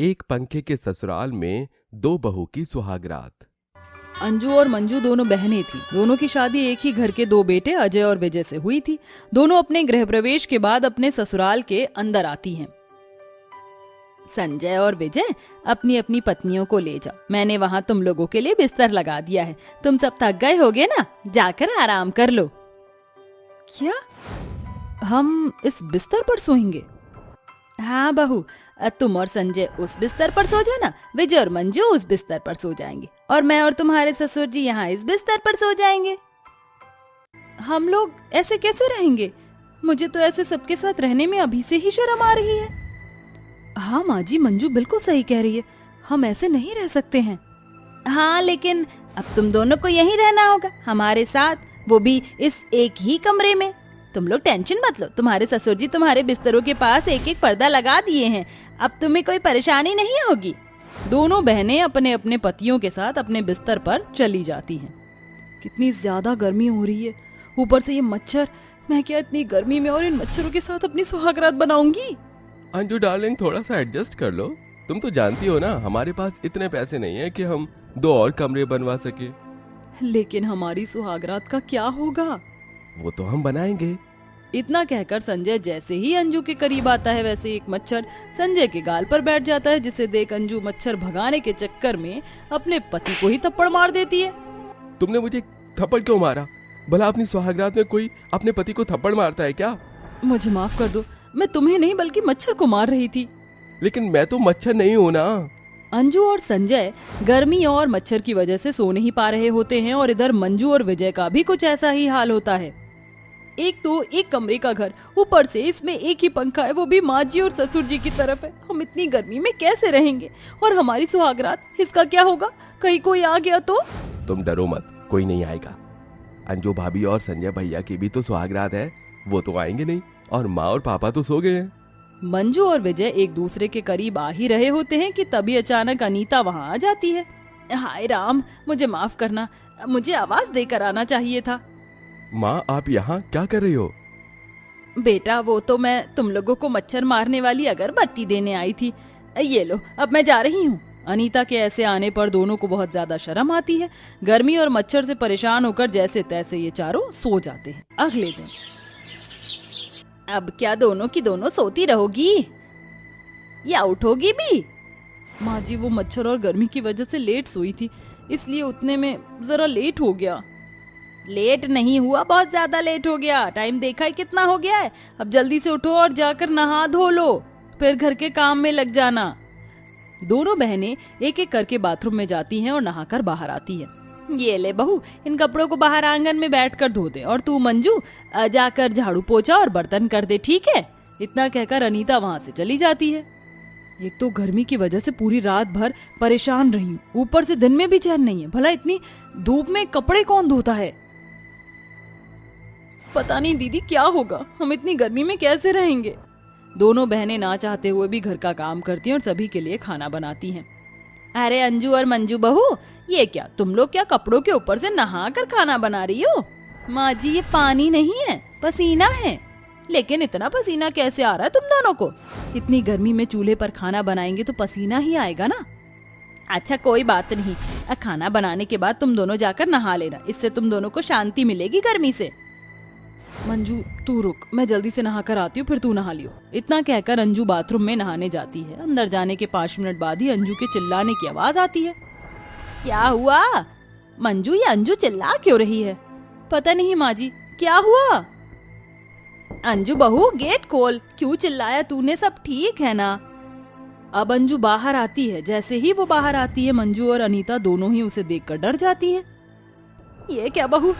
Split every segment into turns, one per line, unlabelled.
एक पंखे के ससुराल में दो बहू की सुहागरात।
अंजू और मंजू दोनों बहनें थीं। दोनों की शादी एक ही घर के दो बेटे अजय और विजय से हुई थी। दोनों अपने गृह प्रवेश के बाद अपने ससुराल के अंदर आती हैं। संजय और विजय, अपनी अपनी पत्नियों को ले जाओ। मैंने वहाँ तुम लोगों के लिए बिस्तर लगा दिया है। तुम सब थक गए होगे ना, जाकर आराम कर लो। क्या हम इस बिस्तर पर सोएंगे? हाँ बहू, तुम और संजय उस बिस्तर पर सो जाना, विजय और मंजू उस बिस्तर पर सो जाएंगे और मैं और तुम्हारे ससुर जी यहाँ इस बिस्तर पर सो जाएंगे। हम लोग ऐसे कैसे रहेंगे? मुझे तो ऐसे सबके साथ रहने में अभी से ही शर्म आ रही है। हाँ माँ जी, मंजू बिल्कुल सही कह रही है, हम ऐसे नहीं रह सकते हैं। हाँ लेकिन अब तुम दोनों को यहीं रहना होगा हमारे साथ, वो भी इस एक ही कमरे में। तुम लोग टेंशन मत लो, तुम्हारे ससुर जी तुम्हारे बिस्तरों के पास एक एक पर्दा लगा दिए हैं, अब तुम्हें कोई परेशानी नहीं होगी। दोनों बहनें अपने अपने पतियों के साथ अपने बिस्तर पर चली जाती हैं। कितनी ज्यादा गर्मी हो रही है, ऊपर से ये मच्छर। मैं क्या इतनी गर्मी में और इन मच्छरों के साथ अपनी सुहागरात बनाऊंगी?
अंजू डार्लिंग, थोड़ा सा एडजस्ट कर लो। तुम तो जानती हो ना, हमारे पास इतने पैसे नहीं है कि हम दो और कमरे बनवा सके।
लेकिन हमारी सुहागरात का क्या होगा?
वो तो हम बनाएंगे।
इतना कहकर संजय जैसे ही अंजू के करीब आता है, वैसे एक मच्छर संजय के गाल पर बैठ जाता है, जिसे देख अंजू मच्छर भगाने के चक्कर में अपने पति को ही थप्पड़ मार देती है।
तुमने मुझे थप्पड़ क्यों मारा? भला अपनी सुहागरात में कोई अपने पति को थप्पड़ मारता है क्या?
मुझे माफ कर दो, मैं तुम्हें नहीं बल्कि मच्छर को मार रही थी।
लेकिन मैं तो मच्छर नहीं हूँ ना।
अंजू और संजय गर्मी और मच्छर की वजह से सो नहीं पा रहे होते हैं और इधर मंजू और विजय का भी कुछ ऐसा ही हाल होता है। एक तो एक कमरे का घर, ऊपर से इसमें एक ही पंखा है, वो भी माँ जी और ससुर जी की तरफ है। हम इतनी गर्मी में कैसे रहेंगे? और हमारी सुहागरात, इसका क्या होगा? कहीं कोई आ गया तो?
तुम डरो मत, कोई नहीं आएगा। अंजू भाभी और संजय भैया की भी तो सुहागरात है, वो तो आएंगे नहीं, और माँ और पापा तो सो गए हैं।
मंजू और विजय एक दूसरे के करीब आ ही रहे होते हैं कि तभी अचानक अनीता वहाँ आ जाती है। हाय राम, मुझे माफ करना, मुझे आवाज देकर आना चाहिए था।
माँ, आप यहाँ क्या कर रही हो?
बेटा, वो तो मैं तुम लोगों को मच्छर मारने वाली अगरबत्ती देने आई थी। ये लो, अब मैं जा रही हूँ। अनीता के ऐसे आने पर दोनों को बहुत ज्यादा शर्म आती है। गर्मी और मच्छर से परेशान होकर जैसे तैसे ये चारों सो जाते हैं। अगले दिन अब क्या दोनों की दोनों सोती रहोगी या उठोगी भी? माँ जी, वो मच्छर और गर्मी की वजह से लेट सोई थी, इसलिए उठने में जरा लेट हो गया। लेट नहीं हुआ, बहुत ज्यादा लेट हो गया। टाइम देखा है कितना हो गया है। अब जल्दी से उठो और जाकर नहा धो लो, फिर घर के काम में लग जाना। दोनों बहनें एक एक करके बाथरूम में जाती हैं और नहाकर बाहर आती हैं। ये ले बहू, इन कपड़ों को बाहर आंगन में बैठकर धो दे, और तू मंजू जाकर झाड़ू पोछा और बर्तन कर दे, ठीक है? इतना कहकर अनीता वहाँ से चली जाती है। एक तो गर्मी की वजह से पूरी रात भर परेशान रही हूँ, ऊपर से दिन में भी चैन नहीं है। भला इतनी धूप में कपड़े कौन धोता है? पता नहीं दीदी क्या होगा, हम इतनी गर्मी में कैसे रहेंगे? दोनों बहनें ना चाहते हुए भी घर का काम करती हैं और सभी के लिए खाना बनाती हैं। अरे अंजू और मंजू बहू, ये क्या, तुम लोग क्या कपड़ों के ऊपर से नहा कर खाना बना रही हो? माँ जी, ये पानी नहीं है, पसीना है। लेकिन इतना पसीना कैसे आ रहा है तुम दोनों को? इतनी गर्मी में चूल्हे पर खाना बनाएंगे तो पसीना ही आएगा ना। अच्छा कोई बात नहीं, खाना बनाने के बाद तुम दोनों जाकर नहा लेना, इससे तुम दोनों को शांति मिलेगी गर्मी से। मंजू तू रुक, मैं जल्दी से नहा कर आती हूँ, फिर तू नहा लियो। इतना कहकर अंजू बाथरूम में नहाने जाती है। अंदर जाने के 5 मिनट बाद ही अंजू के चिल्लाने की आवाज आती है। क्या हुआ मंजू, ये अंजू चिल्ला क्यों रही है? पता नहीं माँ जी, क्या हुआ? अंजू बहू गेट खोल, क्यों चिल्लाया तूने? सब ठीक है ना? अब अंजू बाहर आती है। जैसे ही वो बाहर आती है, मंजू और अनीता दोनों ही उसे देखकर डर जाती हैं। ये क्या बहू,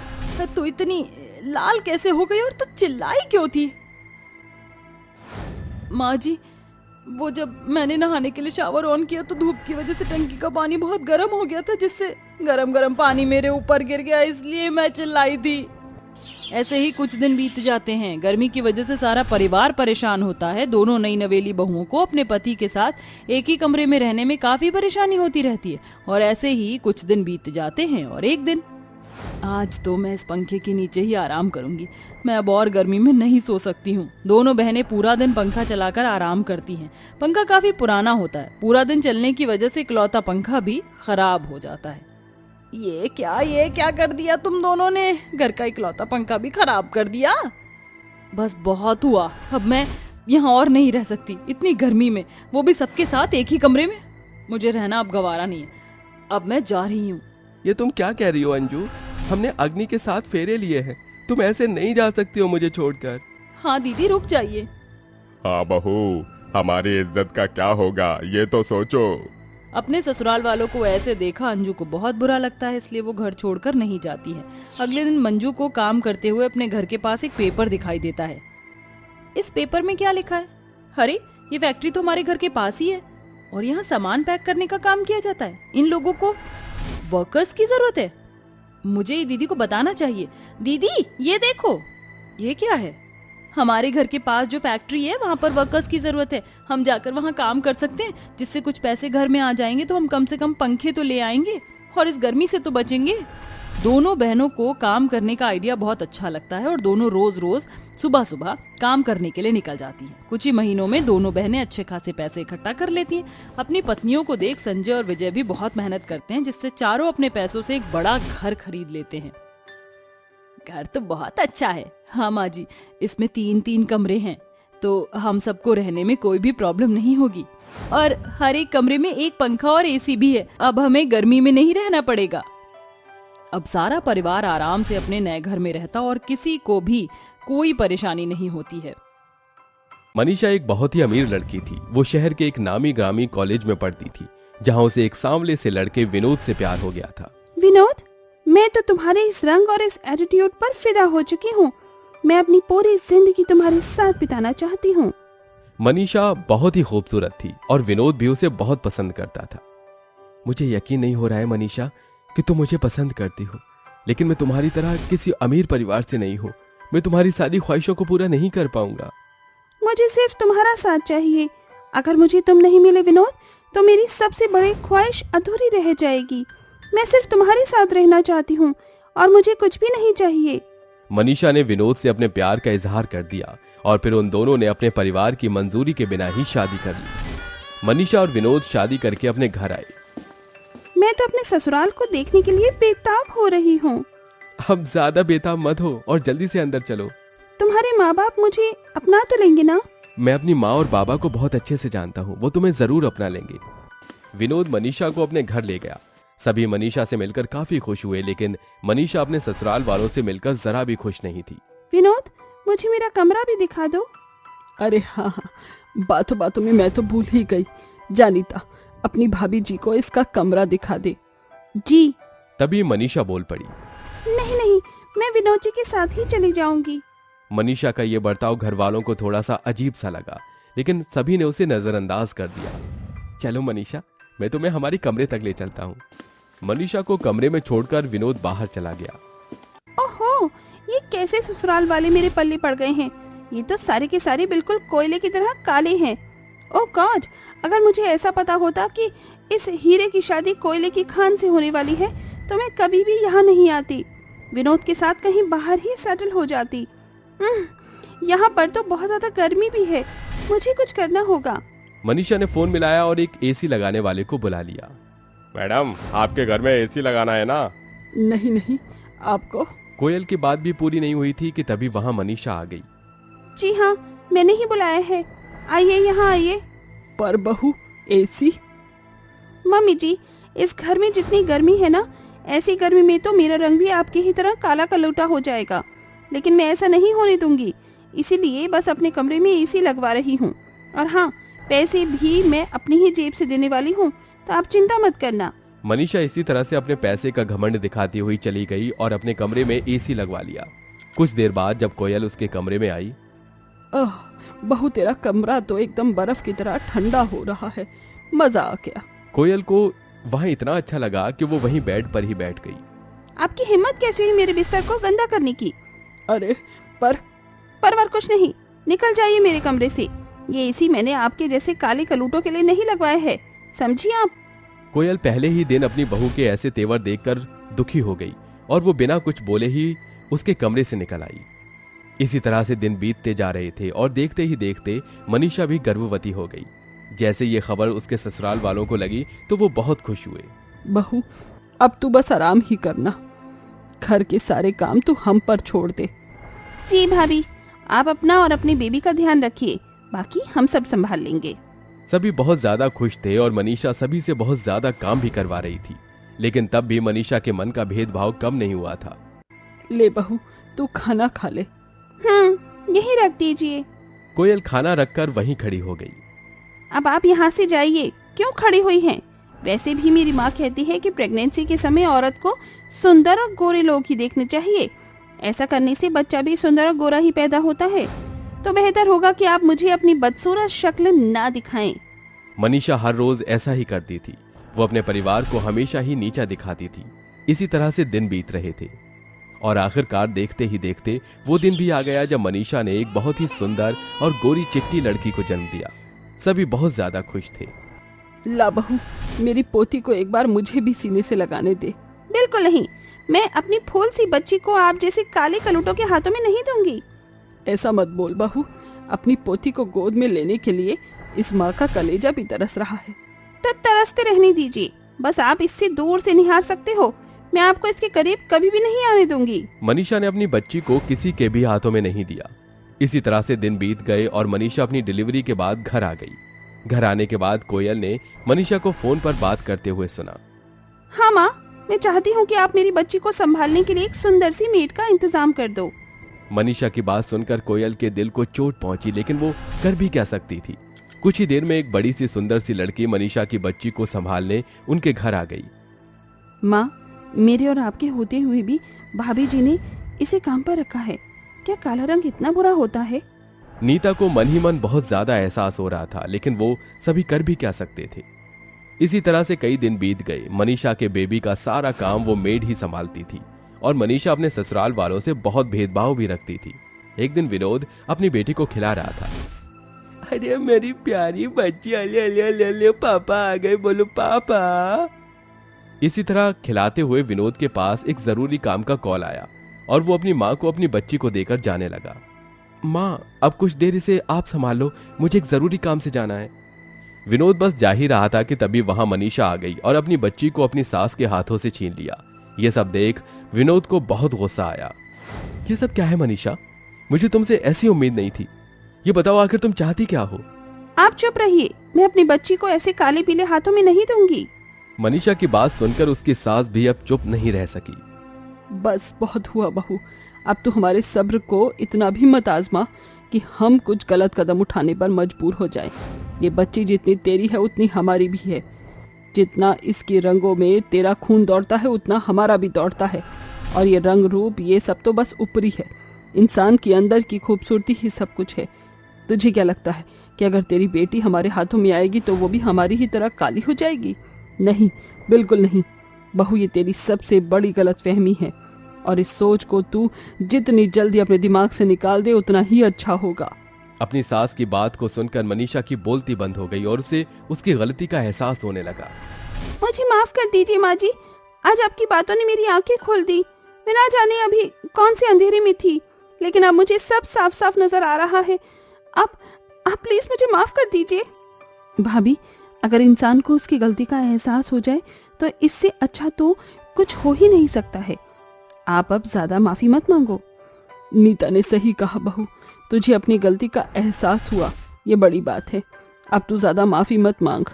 तू इतनी लाल कैसे हो गई और तू चिल्लाई क्यों थी? माँ जी, वो जब मैंने नहाने के लिए शावर ऑन किया तो धूप की वजह से टंकी का पानी बहुत गर्म हो गया था, जिससे गरम गरम पानी मेरे ऊपर गिर गया, इसलिए मैं चिल्लाई थी। ऐसे ही कुछ दिन बीत जाते हैं। गर्मी की वजह से सारा परिवार परेशान होता है। दोनों नई नवेली बहुओं को अपने पति के साथ एक ही कमरे में रहने में काफी परेशानी होती रहती है। और ऐसे ही कुछ दिन बीत जाते हैं और एक दिन आज तो मैं इस पंखे के नीचे ही आराम करूंगी। मैं अब और गर्मी में नहीं सो सकती हूँ। दोनों बहनें पूरा दिन पंखा चलाकर आराम करती हैं। पंखा काफी पुराना होता है। पूरा दिन चलने की वजह से इकलौता पंखा भी खराब हो जाता है। ये क्या कर दिया तुम दोनों ने? घर का इकलौता पंखा भी खराब कर दिया। बस बहुत हुआ, अब मैं यहाँ और नहीं रह सकती इतनी गर्मी में, वो भी सबके साथ एक ही कमरे में। मुझे रहना अब गवारा नहीं है, अब मैं जा रही हूँ।
ये तुम क्या कह रही हो अंजू? हमने अग्नि के साथ फेरे लिए हैं, तुम ऐसे नहीं जा सकती हो मुझे छोड़कर।
हाँ दीदी रुक जाइए।
हाँ बहू, हमारी इज्जत का क्या होगा ये तो सोचो।
अपने ससुराल वालों को ऐसे देखा अंजू को बहुत बुरा लगता है, इसलिए वो घर छोड़कर नहीं जाती है। अगले दिन मंजू को काम करते हुए अपने घर के पास एक पेपर दिखाई देता है। इस पेपर में क्या लिखा है? अरे ये फैक्ट्री तो हमारे घर के पास ही है और यहाँ सामान पैक करने का काम किया जाता है। इन लोगों को वर्कर्स की जरूरत है। मुझे ये दीदी को बताना चाहिए। दीदी ये देखो, ये क्या है? हमारे घर के पास जो फैक्ट्री है वहाँ पर वर्कर्स की जरूरत है। हम जाकर वहाँ काम कर सकते हैं, जिससे कुछ पैसे घर में आ जाएंगे तो हम कम से कम पंखे तो ले आएंगे और इस गर्मी से तो बचेंगे। दोनों बहनों को काम करने का आइडिया बहुत अच्छा लगता है और दोनों रोज रोज सुबह सुबह काम करने के लिए निकल जाती हैं। कुछ ही महीनों में दोनों बहनें अच्छे खासे पैसे इकट्ठा कर लेती हैं। अपनी पत्नियों को देख संजय और विजय भी बहुत मेहनत करते हैं, जिससे चारों अपने पैसों से एक बड़ा घर खरीद लेते हैं। घर तो बहुत अच्छा है। हाँ माँ जी, इसमें 3-3 कमरे हैं तो हम सबको रहने में कोई भी प्रॉब्लम नहीं होगी और हर एक कमरे में एक पंखा और एसी भी है। अब हमें गर्मी में नहीं रहना पड़ेगा। अब सारा परिवार आराम से अपने नए घर में रहता और किसी को भी कोई परेशानी नहीं होती है।
मनीषा एक बहुत ही अमीर लड़की थी। वो शहर के एक नामी ग्रामी कॉलेज में पढ़ती थी, जहाँ उसे एक सांवले से लड़के विनोद से प्यार हो गया था।
विनोद, मैं तो तुम्हारे इस रंग और इस एटीट्यूड पर फिदा हो चुकी हूँ। मैं अपनी पूरी जिंदगी तुम्हारे साथ बिताना चाहती हूँ।
मनीषा बहुत ही खूबसूरत थी और विनोद भी उसे बहुत पसंद करता था। मुझे यकीन नहीं हो रहा है मनीषा कि तुम मुझे पसंद करती हो, लेकिन मैं तुम्हारी तरह किसी अमीर परिवार से नहीं हूँ। मैं तुम्हारी सारी ख्वाहिशों को पूरा नहीं कर पाऊंगा।
मुझे सिर्फ तुम्हारा साथ चाहिए। अगर मुझे तुम नहीं मिले विनोद, तो मेरी सबसे बड़ी ख्वाहिश अधूरी रह जाएगी। मैं सिर्फ तुम्हारे साथ रहना चाहती हूँ और मुझे कुछ भी नहीं चाहिए।
मनीषा ने विनोद से अपने प्यार का इजहार कर दिया और फिर उन दोनों ने अपने परिवार की मंजूरी के बिना ही शादी कर ली। मनीषा और विनोद शादी करके अपने घर आए।
मैं तो अपने ससुराल को देखने के लिए बेताब हो रही हूँ।
अब ज्यादा बेताब मत हो और जल्दी से अंदर चलो।
तुम्हारे माँ बाप मुझे अपना तो लेंगे ना?
मैं अपनी माँ और बाबा को बहुत अच्छे से जानता हूँ, वो तुम्हें जरूर अपना लेंगे। विनोद मनीषा को अपने घर ले गया। सभी मनीषा से मिलकर काफी खुश हुए, लेकिन मनीषा अपने ससुराल वालों से मिलकर जरा भी खुश नहीं थी।
विनोद, मुझे मेरा कमरा भी दिखा दो।
अरे हाँ, बातों बातों में मैं तो भूल ही गई। जानिता, अपनी भाभी जी को इसका कमरा दिखा दे।
जी।
तभी मनीषा बोल पड़ी,
नहीं, मैं विनोद जी के साथ ही चली जाऊंगी।
मनीषा का ये बर्ताव घर वालों को थोड़ा सा अजीब सा लगा, लेकिन सभी ने उसे नजरअंदाज कर दिया। चलो मनीषा, मैं तुम्हें हमारे कमरे तक ले चलता हूँ। मनीषा को कमरे में छोड़कर विनोद बाहर चला गया।
ओहो, ये कैसे ससुराल वाले मेरे पल्ले पड़ गए हैं। ये तो सारे के सारे बिल्कुल कोयले की तरह काले हैं। ओह गॉड, अगर मुझे ऐसा पता होता कि इस हीरे की शादी कोयले की खान से होने वाली है तो मैं कभी भी यहाँ नहीं आती। विनोद के साथ कहीं बाहर ही सेटल हो जाती। यहाँ पर तो बहुत ज्यादा गर्मी भी है। मुझे कुछ करना होगा।
मनीषा ने फोन मिलाया और एक एसी लगाने वाले को बुला लिया।
मैडम, आपके घर में एसी लगाना है ना?
नहीं, आपको?
कोयल की बात भी पूरी नहीं हुई थी कि तभी वहाँ मनीषा आ गई।
जी हाँ, मैंने ही बुलाया है। आइए, यहाँ आइए।
पर बहू, एसी?
मम्मी जी, इस घर में जितनी गर्मी है ना, ऐसी गर्मी में तो मेरा रंग भी आपकी ही तरह काला कलूटा हो जाएगा। लेकिन मैं ऐसा नहीं होने दूंगी, इसीलिए बस अपने कमरे में एसी लगवा रही हूँ। और हाँ, पैसे भी मैं अपनी ही जेब से देने वाली हूँ, तो आप चिंता मत करना।
मनीषा इसी तरह से अपने पैसे का घमंड दिखाती हुई चली गई और अपने कमरे में एसी लगवा लिया। कुछ देर बाद जब कोयल उसके कमरे में आई,
बहू, तेरा कमरा तो एकदम बर्फ की तरह ठंडा हो रहा है। मजा आ गया।
कोयल को वहाँ इतना अच्छा लगा कि वो वहीं बेड पर ही बैठ गई।
आपकी हिम्मत कैसे हुई मेरे बिस्तर को गंदा करने की?
अरे पर
कुछ नहीं, निकल जाइए मेरे कमरे से। ये एसी मैंने आपके जैसे काले कलूटों के लिए नहीं लगवाया है, समझिए आप।
कोयल पहले ही दिन अपनी बहू के ऐसे तेवर देखकर दुखी हो गई और वो बिना कुछ बोले ही उसके कमरे से निकल आई। इसी तरह से दिन बीतते जा रहे थे और देखते ही देखते मनीषा भी गर्भवती हो गई। जैसे ये खबर उसके ससुराल वालों को लगी तो वो बहुत खुश हुए।
बहू, अब तू बस आराम ही करना, घर के सारे काम तू हम पर छोड़ दे।
जी भाभी, आप अपना और अपनी बेबी का ध्यान रखिए, बाकी हम सब संभाल लेंगे।
सभी बहुत ज्यादा खुश थे और मनीषा सभी से बहुत ज्यादा काम भी करवा रही थी, लेकिन तब भी मनीषा के मन का भेदभाव कम नहीं हुआ था।
ले बहू, तू खाना खा ले।
यही रख दीजिए।
कोयल खाना रखकर वहीं खड़ी हो गई।
अब आप यहाँ से जाइए, क्यों खड़ी हुई हैं? वैसे भी मेरी माँ कहती है कि प्रेगनेंसी के समय औरत को सुंदर और गोरे लोग ही देखने चाहिए। ऐसा करने से बच्चा भी सुंदर और गोरा ही पैदा होता है। तो बेहतर होगा कि आप मुझे अपनी बदसूरत शक्ल ना दिखाएं।
मनीषा हर रोज ऐसा ही करती थी। वो अपने परिवार को हमेशा ही नीचा दिखाती थी। इसी तरह से दिन बीत रहे थे और आखिरकार देखते ही देखते वो दिन भी आ गया जब मनीषा ने एक बहुत ही सुंदर और गोरी चिट्टी लड़की को जन्म दिया। सभी बहुत ज्यादा खुश थे।
ला बहू, मेरी पोती को एक बार मुझे भी सीने से लगाने दे।
बिल्कुल नहीं, मैं अपनी फूल सी बच्ची को आप जैसे काले कलूटों के हाथों में नहीं दूंगी।
ऐसा मत बोल बहू, अपनी पोती को गोद में लेने के लिए इस माँ का कलेजा भी तरस रहा है।
तो तरसते रहने दीजिए, बस आप इससे दूर से निहार सकते हो। मैं आपको इसके करीब कभी भी नहीं आने दूंगी।
मनीषा ने अपनी बच्ची को किसी के भी हाथों में नहीं दिया। इसी तरह से दिन बीत गए और मनीषा अपनी डिलीवरी के बाद घर आ गई। घर आने के बाद कोयल ने मनीषा को फोन पर बात करते हुए सुना।
हाँ माँ, मैं चाहती हूँ कि आप मेरी बच्ची को संभालने के लिए एक सुंदर सी मेड का इंतजाम कर दो।
मनीषा की बात सुनकर कोयल के दिल को चोट पहुंची, लेकिन वो कर भी क्या सकती थी। कुछ ही देर में एक बड़ी सी सुंदर सी लड़की मनीषा की बच्ची को संभालने उनके घर आ गई।
माँ, मेरे और आपके होते हुए भी भाभी जी ने इसे काम पर रखा है। क्या काला रंग इतना बुरा होता है?
नीता को मन ही मन बहुत ज्यादा एहसास हो रहा था, लेकिन वो सभी कर भी क्या सकते थे। इसी तरह से कई दिन बीत गए। मनीषा के बेबी का सारा काम वो मेड ही संभालती थी और मनीषा अपने ससुराल वालों से बहुत भेदभाव भी रखती थी। एक दिन विनोद अपनी बेटी को खिला रहा था। अरे मेरी प्यारी बच्ची, अले अले अले अले, पापा आ गए, बोलो पापा। इसी तरह खिलाते हुए विनोद के पास एक जरूरी काम का कॉल आया और वो अपनी माँ को अपनी बच्ची को देकर जाने लगा। माँ, अब कुछ देर इसे आप संभाल लो, मुझे एक जरूरी काम से जाना है। विनोद बस जा ही रहा था कि तभी वहां मनीषा आ गई और अपनी बच्ची को अपनी सास के हाथों से छीन लिया। ये सब देख विनोद को बहुत गुस्सा आया। ये सब क्या है मनीषा? मुझे तुमसे ऐसी उम्मीद नहीं थी। ये बताओ, आखिर तुम चाहती क्या हो?
आप चुप रहिए, मैं अपनी बच्ची को ऐसे काले पीले हाथों में नहीं दूंगी।
मनीषा की बात सुनकर उसकी सास भी अब चुप नहीं रह सकी।
बस बहुत हुआ बहू, अब तो हमारे सब्र को इतना भी मत आजमा कि हम कुछ गलत कदम उठाने पर मजबूर हो जाएं। ये बच्ची जितनी तेरी है उतनी हमारी भी है। जितना इसके रंगों में तेरा खून दौड़ता है उतना हमारा भी दौड़ता है। और ये रंग रूप ये सब तो बस ऊपरी है, इंसान के अंदर की खूबसूरती ही सब कुछ है। तुझे क्या लगता है कि अगर तेरी बेटी हमारे हाथों में आएगी तो वो भी हमारी ही तरह काली हो जाएगी? नहीं, बिल्कुल नहीं बहू, ये तेरी सबसे बड़ी गलतफहमी है और इस सोच को तू जितनी जल्दी अपने दिमाग से निकाल दे उतना ही अच्छा होगा।
अपनी सास की बात को सुनकर मनीषा की बोलती बंद हो गई और उसे उसकी गलती का एहसास होने लगा।
मुझे माफ कर दीजिए माँ जी, आज आपकी बातों ने मेरी आंखें खोल दी। मैं ना जाने अभी कौन से अंधेरे में थी, लेकिन अब मुझे सब साफ साफ नजर आ रहा है। आप प्लीज मुझे माफ कर दीजिए। भाभी, अगर इंसान को उसकी गलती का एहसास हो जाए तो इससे अच्छा तो कुछ हो ही नहीं सकता है। आप अब ज्यादा माफी मत मांगो।
नीता ने सही कहा बहू, तुझे अपनी गलती का एहसास हुआ, ये बड़ी बात है। अब तू ज्यादा माफी मत मांग।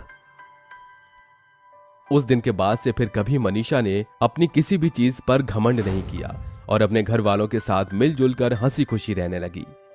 उस दिन के बाद से फिर कभी मनीषा ने अपनी किसी भी चीज पर घमंड नहीं किया और अपने घर वालों के साथ मिलजुल कर हंसी खुशी रहने लगी।